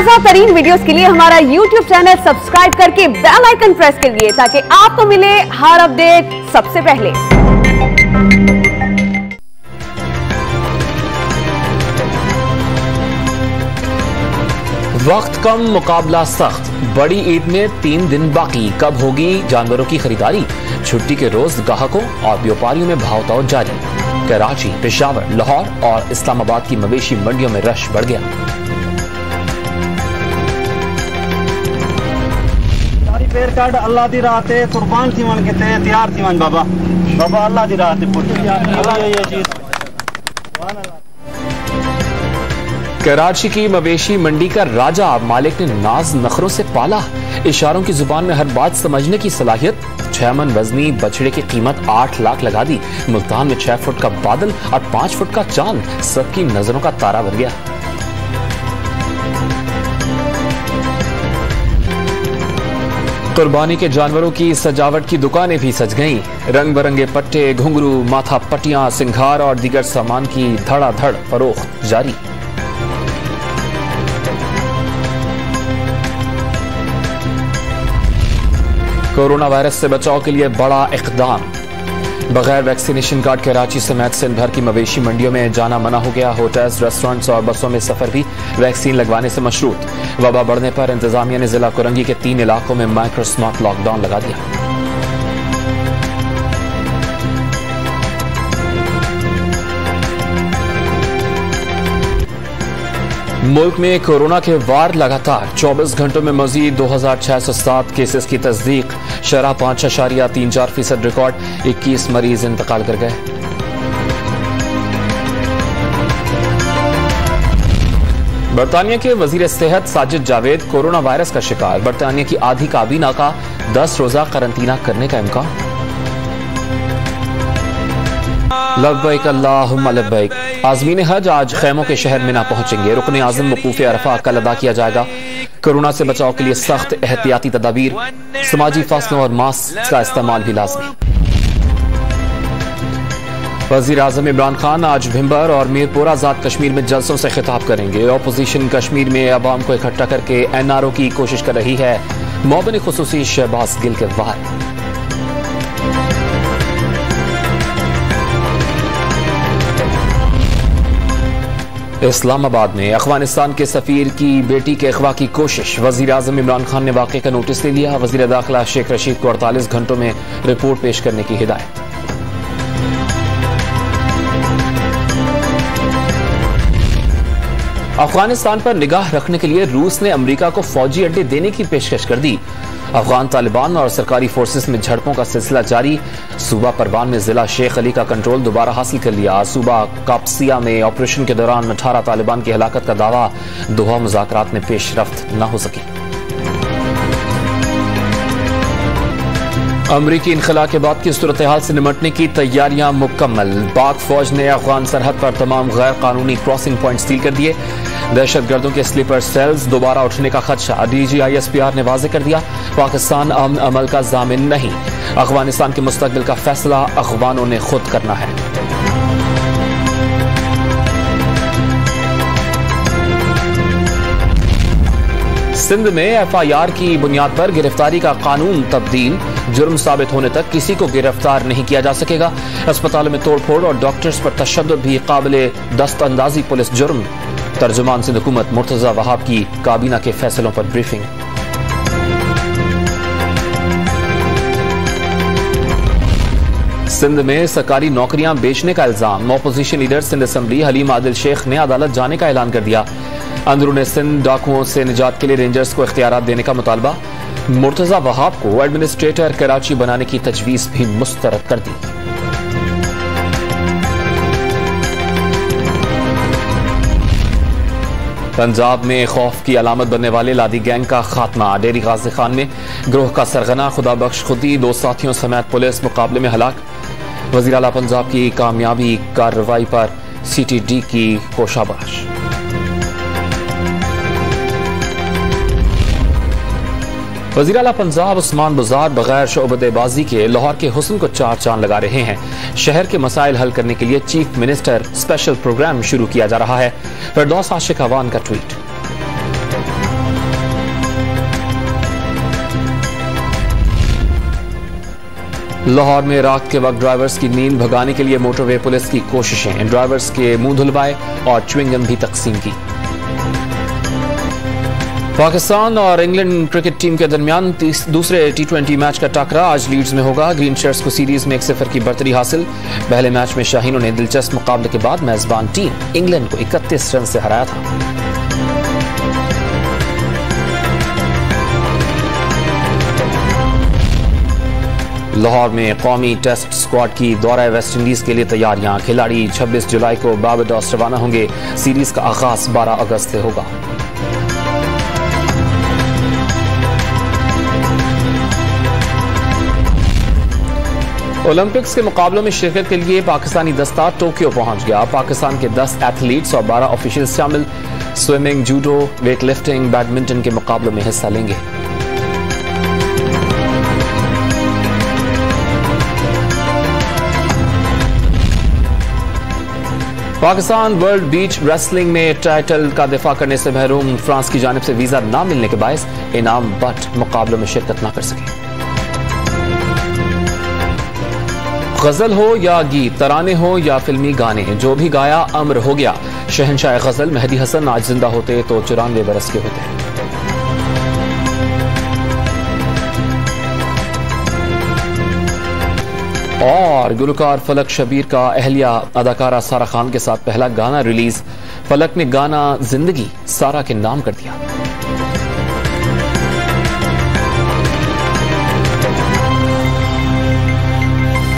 ताजा तरीन वीडियोस के लिए हमारा YouTube चैनल सब्सक्राइब करके बेल आइकन प्रेस करिए ताकि आपको मिले हर अपडेट सबसे पहले। वक्त कम, मुकाबला सख्त। बड़ी ईद में 3 दिन बाकी। कब होगी जानवरों की खरीदारी? छुट्टी के रोज ग्राहकों और व्यापारियों में भाव-ताव जारी। कराची, पेशावर, लाहौर और इस्लामाबाद की मवेशी मंडियों में रश बढ़ गया। अल्लाह दी राह ते कुर्बान थी मन के तैयार थी मन बाबा अल्लाह दी राह ते कराची की मवेशी मंडी का राजा मालिक ने नाज नखरों से पाला। इशारों की जुबान में हर बात समझने की सलाहियत। 6 मन वजनी बछड़े की कीमत 8 लाख लगा दी। मुल्तान में 6 फुट का बादल और 5 फुट का चांद सबकी नजरों का तारा बन गया। कुर्बानी के जानवरों की सजावट की दुकानें भी सज गईं। रंग बिरंगे पट्टे, घुंघरू, माथा पट्टियां, सिंगार और दीगर सामान की धड़ाधड़ फरोख्त जारी। कोरोना वायरस से बचाव के लिए बड़ा इक़दाम। बगैर वैक्सीनेशन कार्ड कराची समेत सिंध भर की मवेशी मंडियों में जाना मना हो गया। होटल्स, रेस्टोरेंट्स और बसों में सफर भी वैक्सीन लगवाने से मशरूत। वबा बढ़ने पर इंतजामिया ने जिला कुरंगी के 3 इलाकों में माइक्रो स्मार्ट लॉकडाउन लगा दिया। मुल्क में कोरोना के वार लगातार। 24 घंटों में मजीद 2607 केसेस की तस्दीक। शरह 5.34% रिकॉर्ड। 21 मरीज इंतकाल कर गए। बरतानिया के वजीर सेहत साजिद जावेद कोरोना वायरस का शिकार। बरतानिया की आधी काबीना का 10 रोजा करंतना करने का इम्कान। लब्बैक अल्लाहुम्मा लब्बैक। आज़मीन हज आज खैमों के शहर मिना पहुंचेंगे। रुकने आज़म वकूफ़ अरफा कल अदा किया जाएगा। कोरोना से बचाव के लिए सख्त एहतियाती तदाबीर। समाजी फासलों और मास्क का इस्तेमाल भी लाज़मी। वज़ीर आज़म इमरान खान आज भिंबर और मीरपुर आज़ाद कश्मीर में जलसों से खिताब करेंगे। अपोजिशन कश्मीर में अवाम को इकट्ठा करके NRO की कोशिश कर रही है। मोबिन खुसूसी शहबाज गिल के वार। इस्लामाबाद में अफगानिस्तान के सफीर की बेटी के अगवा की कोशिश। वज़ीर आज़म इमरान खान ने वाक़े का नोटिस ले लिया। वज़ीर दाखिला शेख रशीद को 48 घंटों में रिपोर्ट पेश करने की हिदायत। अफगानिस्तान पर निगाह रखने के लिए रूस ने अमेरिका को फौजी अड्डे देने की पेशकश कर दी। अफगान तालिबान और सरकारी फोर्सेस में झड़पों का सिलसिला जारी। सूबा परवान में जिला शेख अली का कंट्रोल दोबारा हासिल कर लिया। सूबा कापसिया में ऑपरेशन के दौरान 18 तालिबान की हलाकत का दावा। दोहा मुज़ाकरात में पेशरफ्त न हो सकी। अमरीकी इनखला के बाद की सूरत हाल से निमटने की तैयारियां मुकम्मल। पाक फौज ने अफगान सरहद पर तमाम गैर कानूनी क्रॉसिंग पॉइंट सील कर दिए। दहशतगर्दों के स्लीपर सेल्स दोबारा उठने का खदशा। DG ISPR ने वाज़ेह कर दिया, पाकिस्तान अमन अमल का जामिन नहीं। अफगानिस्तान के मुस्तकबिल का फैसला अफगानों ने खुद करना है। सिंध में FIR की बुनियाद पर गिरफ्तारी का कानून तब्दील। जुर्म साबित होने तक किसी को गिरफ्तार नहीं किया जा सकेगा। अस्पतालों में तोड़फोड़ और डॉक्टर्स पर तशद्दुद भी काबिले दस्तअंदाजी पुलिस जुर्म। तर्जुमान सिंध हुकूमत मुर्तजा वहाब की काबीना के फैसलों पर ब्रीफिंग। सिंध में सरकारी नौकरियां बेचने का इल्जाम। Opposition leader Sindh assembly Haleem Adil Sheikh ने अदालत जाने का ऐलान कर दिया। अंदरूनी सिंध डाकुओं से निजात के लिए रेंजर्स को इख्तियारात देने का मुतालबा। मुर्तजा वहाब को एडमिनिस्ट्रेटर कराची बनाने की तजवीज भी मुस्तरद कर दी। पंजाब में खौफ की अलामत बनने वाले लादी गैंग का खात्मा। डेरी गाजी खान में गिरोह का सरगना खुदा बख्श खुदी 2 साथियों समेत पुलिस मुकाबले में हलाक। वज़ीर आला पंजाब की कामयाबी कार्रवाई पर CTD की कोशाबाश। वज़ीर आला पंजाब उस्मान बुज़ार बगैर शोबतेबाजी के लाहौर के हुस्न को 4 चांद लगा रहे हैं। शहर के मसाइल हल करने के लिए चीफ मिनिस्टर स्पेशल प्रोग्राम शुरू किया जा रहा है। फिरदौस आशिक अवान का ट्वीट। लाहौर में रात के वक्त ड्राइवर्स की नींद भगाने के लिए मोटरवे पुलिस की कोशिशें, ड्राइवर्स के मुंह धुलवाए और च्युइंगम भी तकसीम की। पाकिस्तान और इंग्लैंड क्रिकेट टीम के दरमियान दूसरे T20 मैच का टकरा आज लीड्स में होगा। ग्रीन शर्ट्स को सीरीज में 1-0 की बढ़तरी हासिल। पहले मैच में शाहीनों ने दिलचस्प मुकाबले के बाद मेजबान टीम इंग्लैंड को 31 रन से हराया था। लाहौर में कौमी टेस्ट स्क्वाड की दौरा वेस्ट इंडीज के लिए तैयारियां। खिलाड़ी 26 जुलाई को बारबाडोस रवाना होंगे। सीरीज का आगाज 12 अगस्त से होगा। ओलंपिक्स के मुकाबलों में शिरकत के लिए पाकिस्तानी दस्ता टोक्यो पहुंच गया। पाकिस्तान के 10 एथलीट्स और 12 ऑफिशियल्स शामिल swimming, judo, weight lifting, badminton के मुकाबलों में हिस्सा लेंगे। पाकिस्तान वर्ल्ड बीच रेसलिंग में टाइटल का दिफा करने से महरूम। फ्रांस की जानिब से वीजा न मिलने के बायस इनाम बट मुकाबलों में शिरकत न कर सके। गजल हो या गीत, तराने हो या फिल्मी गाने, जो भी गाया अमर हो गया। शहनशाह गजल मेहदी हसन आज जिंदा होते तो 94 बरस के होते। और गुलकार फलक शबीर का अहलिया अदाकारा सारा खान के साथ पहला गाना रिलीज। फलक ने गाना जिंदगी सारा के नाम कर दिया।